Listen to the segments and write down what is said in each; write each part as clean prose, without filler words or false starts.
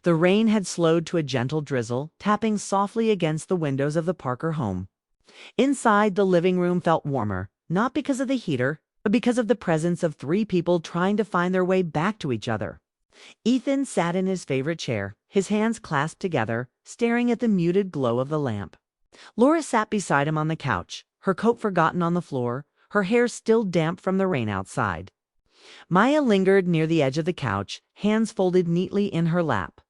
The rain had slowed to a gentle drizzle, tapping softly against the windows of the Parker home. Inside, the living room felt warmer, not because of the heater, but because of the presence of three people trying to find their way back to each other. Ethan sat in his favorite chair, his hands clasped together, staring at the muted glow of the lamp. Laura sat beside him on the couch, her coat forgotten on the floor, her hair still damp from the rain outside. Maya lingered near the edge of the couch, hands folded neatly in her lap,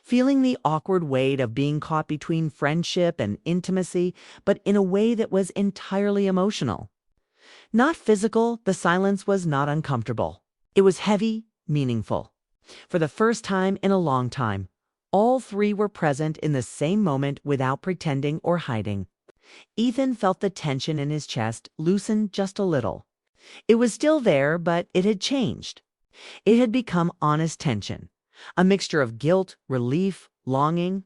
feeling the awkward weight of being caught between friendship and intimacy, but in a way that was entirely emotional. Not physical, the silence was not uncomfortable. It was heavy, meaningful. For the first time in a long time, all three were present in the same moment without pretending or hiding. Ethan felt the tension in his chest loosen just a little. It was still there, but it had changed. It had become honest tension, a mixture of guilt, relief, longing,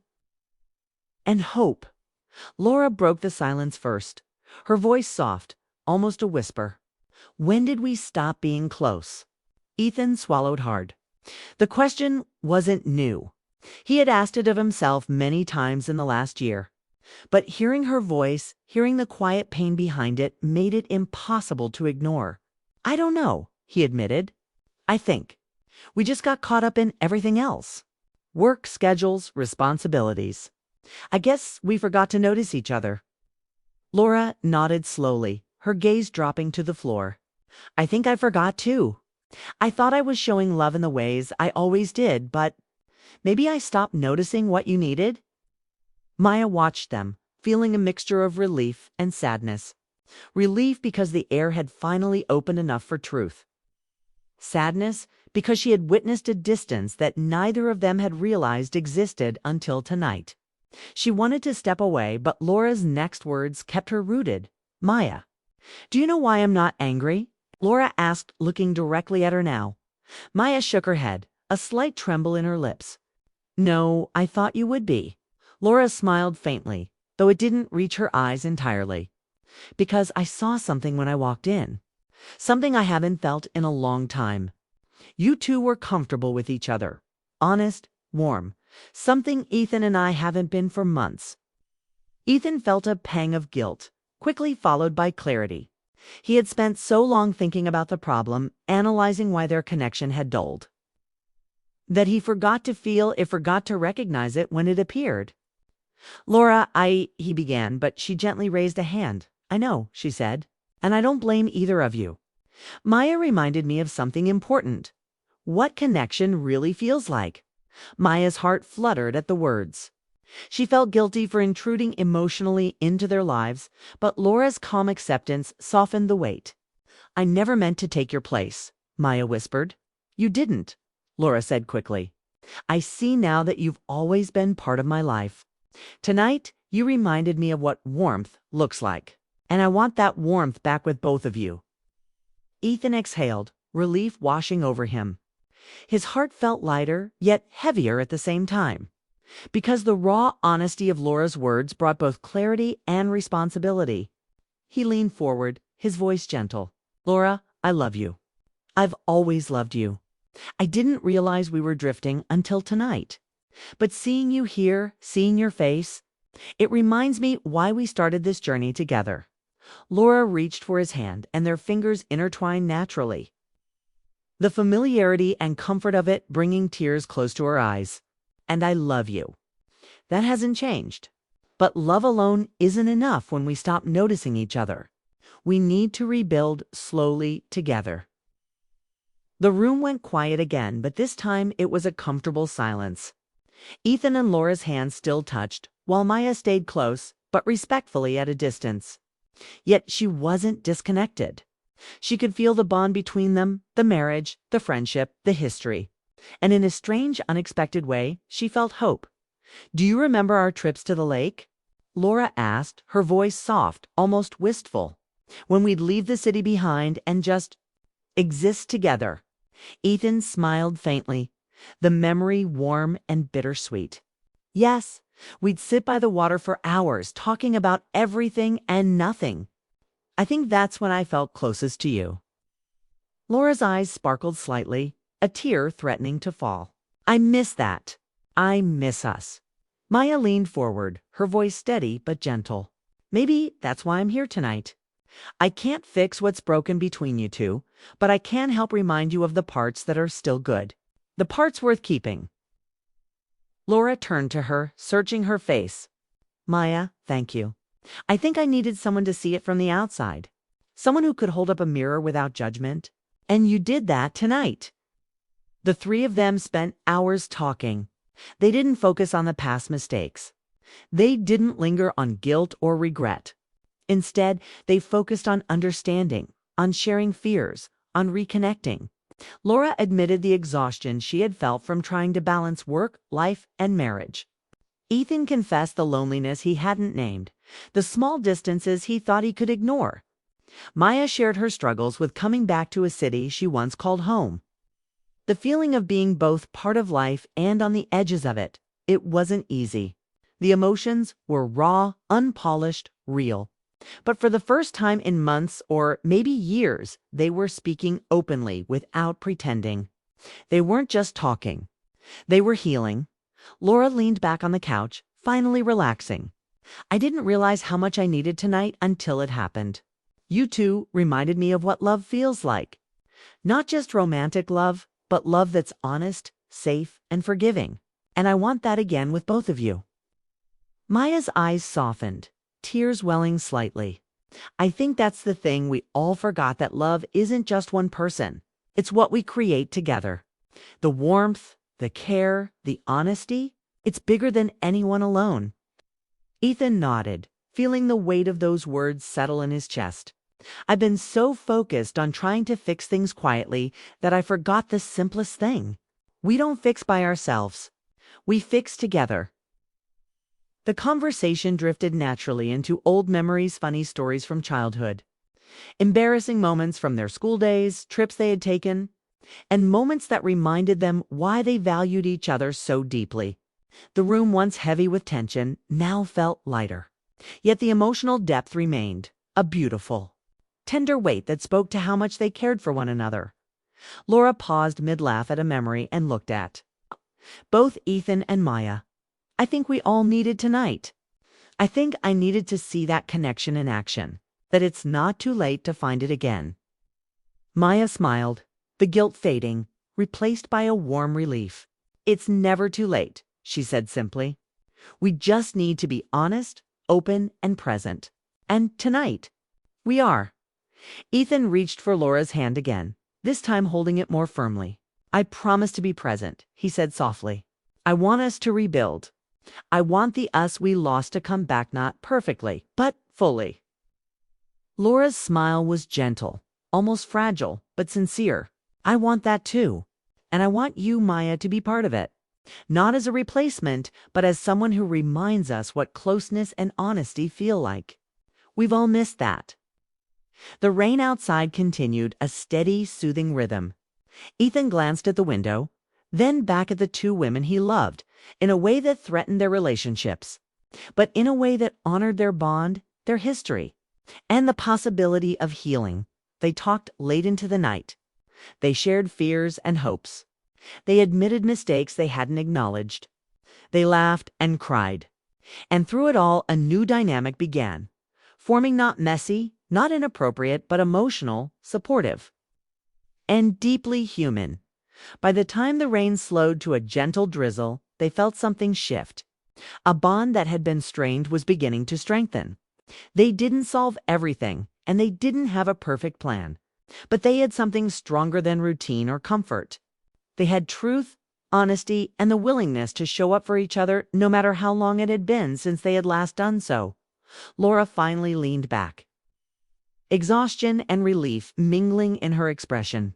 and hope. Laura broke the silence first, her voice soft, almost a whisper. "When did we stop being close?" Ethan swallowed hard. The question wasn't new. He had asked it of himself many times in the last year. But hearing her voice, hearing the quiet pain behind it, made it impossible to ignore. "I don't know," he admitted. "I think we just got caught up in everything else. Work, schedules, responsibilities. I guess we forgot to notice each other." Laura nodded slowly, her gaze dropping to the floor. "I think I forgot too. I thought I was showing love in the ways I always did, but maybe I stopped noticing what you needed." Maya watched them, feeling a mixture of relief and sadness. Relief because the air had finally opened enough for truth. Sadness because she had witnessed a distance that neither of them had realized existed until tonight. She wanted to step away, but Laura's next words kept her rooted. "Maya, do you know why I'm not angry?" Laura asked, looking directly at her now. Maya shook her head, a slight tremble in her lips. "No, I thought you would be." Laura smiled faintly, though it didn't reach her eyes entirely. "Because I saw something when I walked in. Something I haven't felt in a long time. You two were comfortable with each other. Honest, warm. Something Ethan and I haven't been for months." Ethan felt a pang of guilt, quickly followed by clarity. He had spent so long thinking about the problem, analyzing why their connection had dulled, that he forgot to feel it, forgot to recognize it when it appeared. "Laura, he began, but she gently raised a hand. "I know," she said, "and I don't blame either of you. Maya reminded me of something important. What connection really feels like." Maya's heart fluttered at the words. She felt guilty for intruding emotionally into their lives, but Laura's calm acceptance softened the weight. "I never meant to take your place," Maya whispered. "You didn't," Laura said quickly. "I see now that you've always been part of my life. Tonight, you reminded me of what warmth looks like, and I want that warmth back with both of you." Ethan exhaled, relief washing over him. His heart felt lighter, yet heavier at the same time, because the raw honesty of Laura's words brought both clarity and responsibility. He leaned forward, his voice gentle. "Laura, I love you. I've always loved you. I didn't realize we were drifting until tonight. But seeing you here, seeing your face, it reminds me why we started this journey together." Laura reached for his hand, and their fingers intertwined naturally, the familiarity and comfort of it bringing tears close to her eyes. "And I love you. That hasn't changed. But love alone isn't enough when we stop noticing each other. We need to rebuild slowly together." The room went quiet again, but this time it was a comfortable silence. Ethan and Laura's hands still touched, while Maya stayed close, but respectfully at a distance. Yet she wasn't disconnected. She could feel the bond between them, the marriage, the friendship, the history. And in a strange, unexpected way, she felt hope. "Do you remember our trips to the lake?" Laura asked, her voice soft, almost wistful. "When we'd leave the city behind and just exist together." Ethan smiled faintly, the memory warm and bittersweet. "Yes, we'd sit by the water for hours, talking about everything and nothing. I think that's when I felt closest to you." Laura's eyes sparkled slightly, a tear threatening to fall. "I miss that. I miss us. Maya leaned forward, her voice steady but gentle. Maybe that's why I'm here tonight. I can't fix what's broken between you two, but I can help remind you of the parts that are still good. The parts worth keeping. Laura turned to her, searching her face. Maya, thank you. I think I needed someone to see it from the outside. Someone who could hold up a mirror without judgment. And you did that tonight. The three of them spent hours talking. They didn't focus on the past mistakes. They didn't linger on guilt or regret. Instead, they focused on understanding, on sharing fears, on reconnecting. Laura admitted the exhaustion she had felt from trying to balance work, life, and marriage. Ethan confessed the loneliness he hadn't named, the small distances he thought he could ignore. Maya shared her struggles with coming back to a city she once called home. The feeling of being both part of life and on the edges of it. It wasn't easy. The emotions were raw, unpolished, real. But for the first time in months or maybe years, they were speaking openly without pretending. They weren't just talking. They were healing. Laura leaned back on the couch, finally relaxing. I didn't realize how much I needed tonight until it happened. You two reminded me of what love feels like. Not just romantic love, but love that's honest, safe, and forgiving. And I want that again with both of you. Maya's eyes softened, tears welling slightly. I think that's the thing we all forgot, that love isn't just one person. It's what we create together. The warmth, the care, the honesty, it's bigger than anyone alone. Ethan nodded, feeling the weight of those words settle in his chest. I've been so focused on trying to fix things quietly that I forgot the simplest thing. We don't fix by ourselves. We fix together. The conversation drifted naturally into old memories, funny stories from childhood, embarrassing moments from their school days, trips they had taken, and moments that reminded them why they valued each other so deeply. The room, once heavy with tension, now felt lighter. Yet the emotional depth remained, a beautiful, tender weight that spoke to how much they cared for one another. Laura paused mid-laugh at a memory and looked at both Ethan and Maya. I think we all needed tonight. I think I needed to see that connection in action, that it's not too late to find it again. Maya smiled, the guilt fading, replaced by a warm relief. It's never too late, she said simply. We just need to be honest, open, and present. And tonight, we are. Ethan reached for Laura's hand again, this time holding it more firmly. I promise to be present, he said softly. I want us to rebuild. I want the us we lost to come back, not perfectly, but fully. Laura's smile was gentle, almost fragile, but sincere. I want that too. And I want you, Maya, to be part of it. Not as a replacement, but as someone who reminds us what closeness and honesty feel like. We've all missed that. The rain outside continued, a steady, soothing rhythm. Ethan glanced at the window, then back at the two women he loved, in a way that threatened their relationships, but in a way that honored their bond, their history, and the possibility of healing. They talked late into the night. They shared fears and hopes. They admitted mistakes they hadn't acknowledged. They laughed and cried. And through it all, a new dynamic began, forming, not messy, not inappropriate, but emotional, supportive, and deeply human. By the time the rain slowed to a gentle drizzle, they felt something shift. A bond that had been strained was beginning to strengthen. They didn't solve everything, and they didn't have a perfect plan, but they had something stronger than routine or comfort. They had truth, honesty, and the willingness to show up for each other no matter how long it had been since they had last done so. Laura finally leaned back, exhaustion and relief mingling in her expression.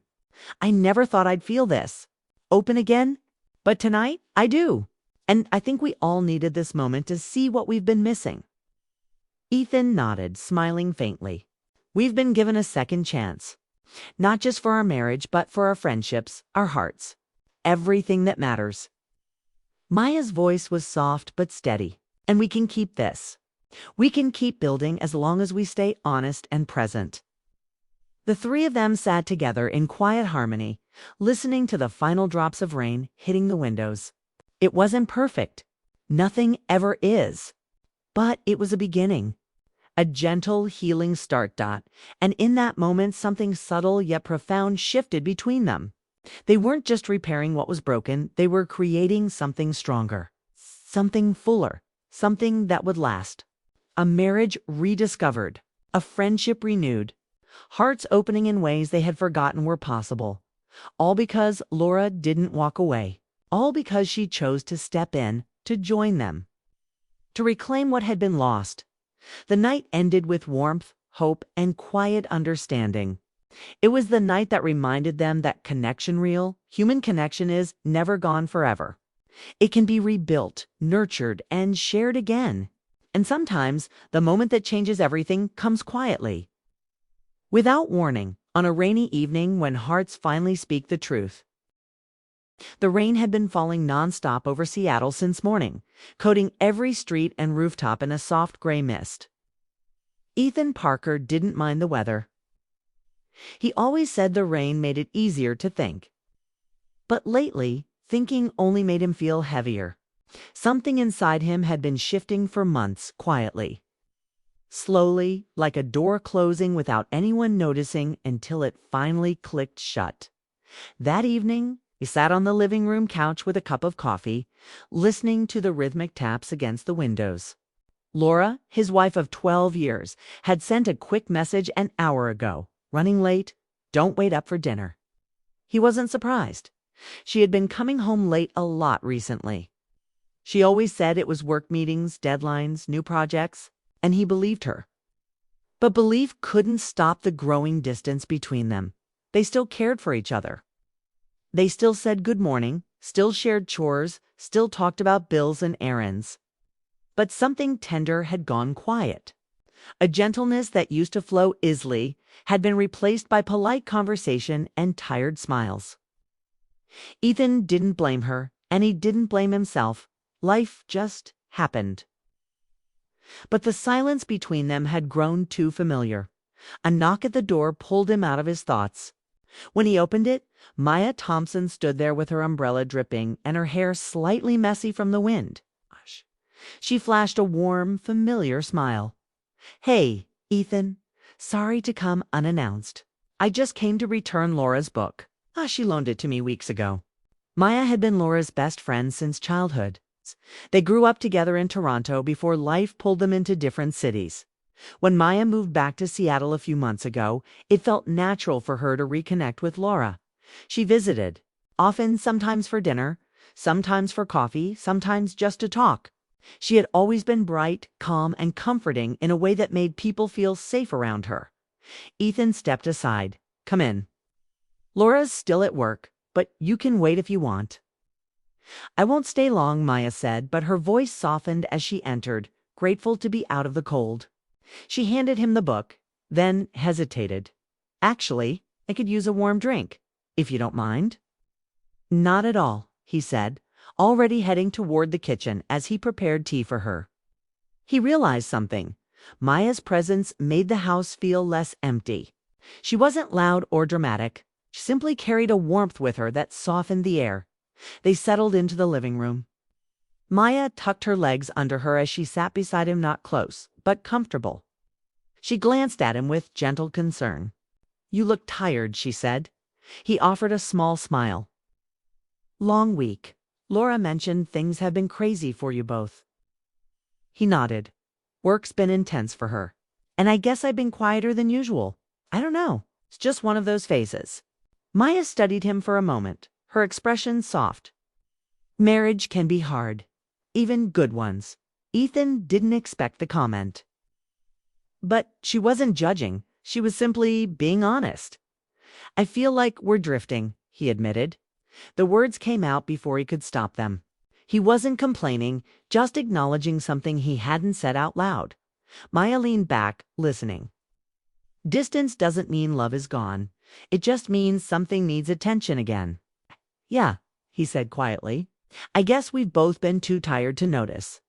I never thought I'd feel this open again, but tonight I do. And I think we all needed this moment to see what we've been missing. Ethan nodded, smiling faintly. We've been given a second chance, not just for our marriage, but for our friendships, our hearts, everything that matters. Maya's voice was soft but steady, and we can keep this. We can keep building as long as we stay honest and present. The three of them sat together in quiet harmony, listening to the final drops of rain hitting the windows. It wasn't perfect. Nothing ever is. But it was a beginning. A gentle, healing start. And in that moment, something subtle yet profound shifted between them. They weren't just repairing what was broken, they were creating something stronger, something fuller, something that would last. A marriage rediscovered, a friendship renewed, hearts opening in ways they had forgotten were possible. All because Laura didn't walk away. All because she chose to step in, to join them, to reclaim what had been lost. The night ended with warmth, hope, and quiet understanding. It was the night that reminded them that human connection is never gone forever. It can be rebuilt, nurtured, and shared again. And sometimes, the moment that changes everything comes quietly. Without warning, on a rainy evening when hearts finally speak the truth. The rain had been falling nonstop over Seattle since morning, coating every street and rooftop in a soft gray mist. Ethan Parker didn't mind the weather. He always said the rain made it easier to think. But lately, thinking only made him feel heavier. Something inside him had been shifting for months, quietly. Slowly, like a door closing without anyone noticing until it finally clicked shut. That evening, he sat on the living room couch with a cup of coffee, listening to the rhythmic taps against the windows. Laura, his wife of 12 years, had sent a quick message an hour ago. Running late, don't wait up for dinner. He wasn't surprised. She had been coming home late a lot recently. She always said it was work meetings, deadlines, new projects, and he believed her. But belief couldn't stop the growing distance between them. They still cared for each other. They still said good morning, still shared chores, still talked about bills and errands. But something tender had gone quiet. A gentleness that used to flow easily had been replaced by polite conversation and tired smiles. Ethan didn't blame her, and he didn't blame himself. Life just happened. But the silence between them had grown too familiar. A knock at the door pulled him out of his thoughts. When he opened it, Maya Thompson stood there with her umbrella dripping and her hair slightly messy from the wind. She flashed a warm, familiar smile. "Hey, Ethan. Sorry to come unannounced. I just came to return Laura's book. She loaned it to me weeks ago." Maya had been Laura's best friend since childhood. They grew up together in Toronto before life pulled them into different cities. When Maya moved back to Seattle a few months ago, it felt natural for her to reconnect with Laura. She visited, often sometimes for dinner, sometimes for coffee, sometimes just to talk. She had always been bright, calm, and comforting in a way that made people feel safe around her. Ethan stepped aside. "Come in. Laura's still at work, but you can wait if you want." "I won't stay long," Maya said, but her voice softened as she entered, grateful to be out of the cold. She handed him the book, then hesitated. "Actually, I could use a warm drink, if you don't mind." "Not at all," he said, already heading toward the kitchen as he prepared tea for her. He realized something. Maya's presence made the house feel less empty. She wasn't loud or dramatic. She simply carried a warmth with her that softened the air. They settled into the living room. Maya tucked her legs under her as she sat beside him, not close, but comfortable. She glanced at him with gentle concern. "You look tired," she said. He offered a small smile. "Long week. Laura mentioned things have been crazy for you both." He nodded. "Work's been intense for her. And I guess I've been quieter than usual. I don't know. It's just one of those phases." Maya studied him for a moment, her expression soft. "Marriage can be hard. Even good ones." Ethan didn't expect the comment. But she wasn't judging. She was simply being honest. "I feel like we're drifting," he admitted. The words came out before he could stop them. He wasn't complaining, just acknowledging something he hadn't said out loud. Maya leaned back, listening. "Distance doesn't mean love is gone. It just means something needs attention again." "Yeah," he said quietly. "I guess we've both been too tired to notice."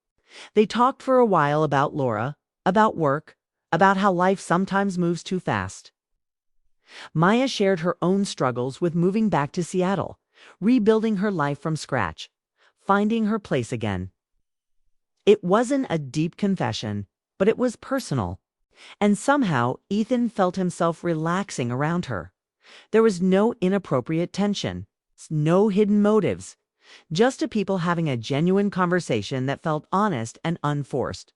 They talked for a while about Laura, about work, about how life sometimes moves too fast. Maya shared her own struggles with moving back to Seattle, rebuilding her life from scratch, finding her place again. It wasn't a deep confession, but it was personal. And somehow, Ethan felt himself relaxing around her. There was no inappropriate tension, no hidden motives, just two people having a genuine conversation that felt honest and unforced.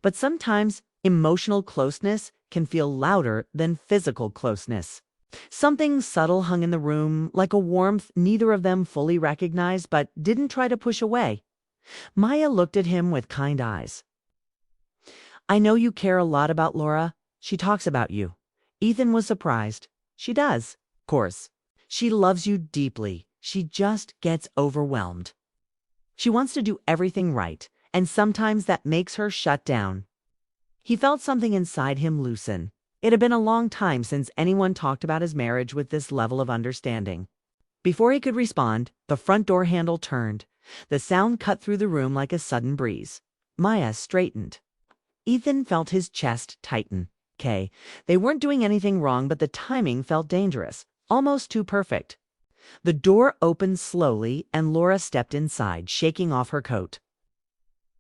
But sometimes, emotional closeness can feel louder than physical closeness. Something subtle hung in the room, like a warmth neither of them fully recognized but didn't try to push away. Maya looked at him with kind eyes. "I know you care a lot about Laura. She talks about you." Ethan was surprised. "She does, of course. She loves you deeply. She just gets overwhelmed. She wants to do everything right, and sometimes that makes her shut down." He felt something inside him loosen. It had been a long time since anyone talked about his marriage with this level of understanding. Before he could respond, the front door handle turned. The sound cut through the room like a sudden breeze. Maya straightened. Ethan felt his chest tighten. Okay, they weren't doing anything wrong, but the timing felt dangerous, almost too perfect. The door opened slowly, and Laura stepped inside, shaking off her coat.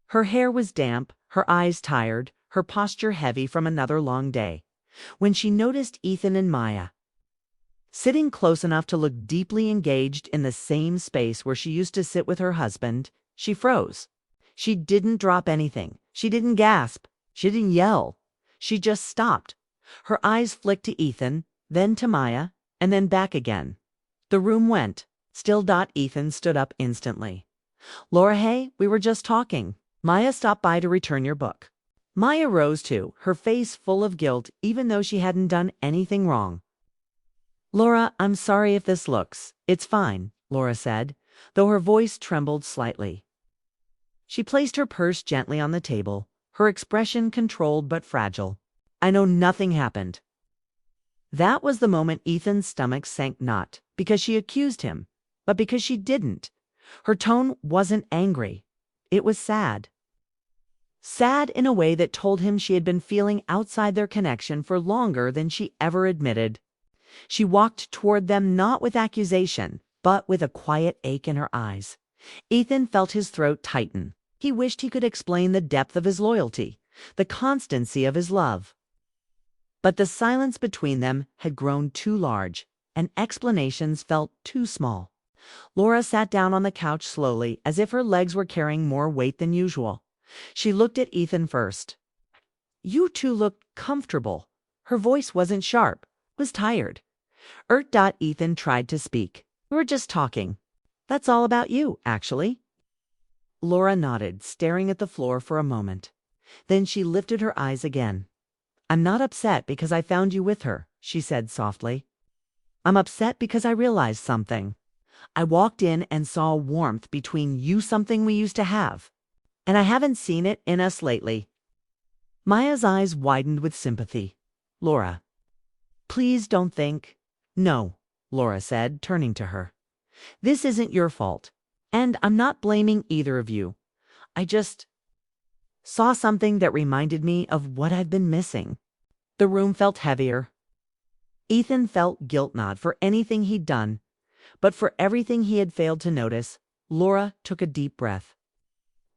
Her hair was damp, her eyes tired, her posture heavy from another long day. When she noticed Ethan and Maya sitting close enough to look deeply engaged in the same space where she used to sit with her husband, she froze. She didn't drop anything. She didn't gasp. She didn't yell. She just stopped. Her eyes flicked to Ethan, then to Maya, and then back again. The room went. Still. Ethan stood up instantly. "Laura, hey, we were just talking. Maya stopped by to return your book." Maya rose too, her face full of guilt, even though she hadn't done anything wrong. "Laura, I'm sorry if this looks. It's fine," Laura said, though her voice trembled slightly. She placed her purse gently on the table, her expression controlled but fragile. "I know nothing happened." That was the moment Ethan's stomach sank, not because she accused him, but because she didn't. Her tone wasn't angry. It was sad. Sad in a way that told him she had been feeling outside their connection for longer than she ever admitted. She walked toward them not with accusation, but with a quiet ache in her eyes. Ethan felt his throat tighten. He wished he could explain the depth of his loyalty, the constancy of his love. But the silence between them had grown too large, and explanations felt too small. Laura sat down on the couch slowly, as if her legs were carrying more weight than usual. She looked at Ethan first. "You two looked comfortable." Her voice wasn't sharp, it was tired. Ethan tried to speak. "We were just talking. That's all about you, actually." Laura nodded, staring at the floor for a moment. Then she lifted her eyes again. "I'm not upset because I found you with her," she said softly. "I'm upset because I realized something. I walked in and saw warmth between you, something we used to have. And I haven't seen it in us lately." Maya's eyes widened with sympathy. "Laura, please don't think—" "No," Laura said, turning to her. "This isn't your fault. And I'm not blaming either of you. I just saw something that reminded me of what I've been missing." The room felt heavier. Ethan felt guilt, not for anything he'd done, but for everything he had failed to notice. Laura took a deep breath.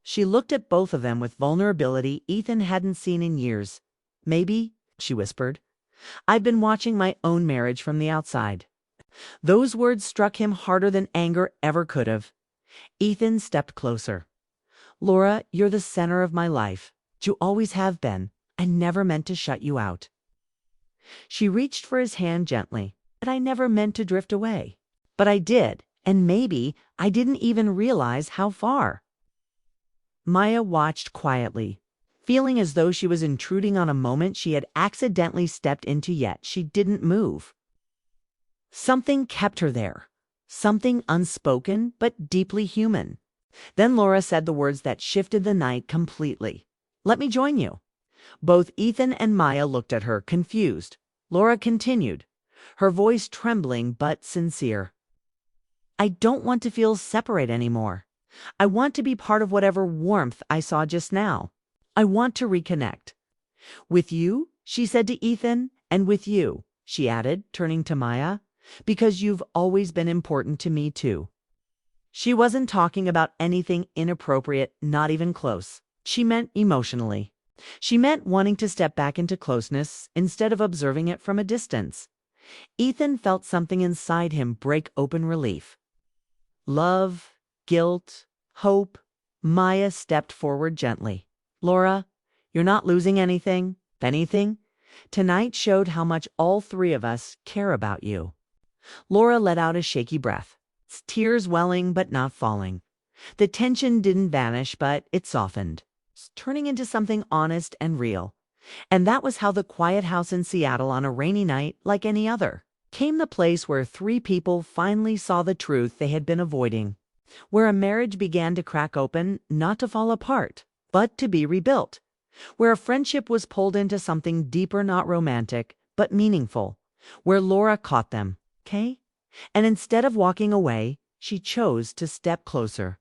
She looked at both of them with vulnerability Ethan hadn't seen in years. "Maybe," she whispered, "I've been watching my own marriage from the outside." Those words struck him harder than anger ever could have. Ethan stepped closer. "Laura, you're the center of my life. You always have been. I never meant to shut you out." She reached for his hand gently. "But I never meant to drift away. But I did, and maybe I didn't even realize how far." Maya watched quietly, feeling as though she was intruding on a moment she had accidentally stepped into, yet she didn't move. Something kept her there, something unspoken but deeply human. Then Laura said the words that shifted the night completely. "Let me join you." Both Ethan and Maya looked at her, confused. Laura continued, her voice trembling but sincere. "I don't want to feel separate anymore. I want to be part of whatever warmth I saw just now. I want to reconnect. With you," she said to Ethan, "and with you," she added, turning to Maya, "because you've always been important to me too." She wasn't talking about anything inappropriate, not even close. She meant emotionally. She meant wanting to step back into closeness instead of observing it from a distance. Ethan felt something inside him break open relief. Love, guilt, hope. Maya stepped forward gently. Laura, you're not losing anything. If anything, tonight showed how much all three of us care about you. Laura let out a shaky breath, tears welling but not falling. The tension didn't vanish, but it softened, turning into something honest and real. And that was how the quiet house in Seattle on a rainy night, like any other, came the place where three people finally saw the truth they had been avoiding, where a marriage began to crack open, not to fall apart, but to be rebuilt, where a friendship was pulled into something deeper, not romantic, but meaningful, where Laura caught them, okay? And instead of walking away, she chose to step closer.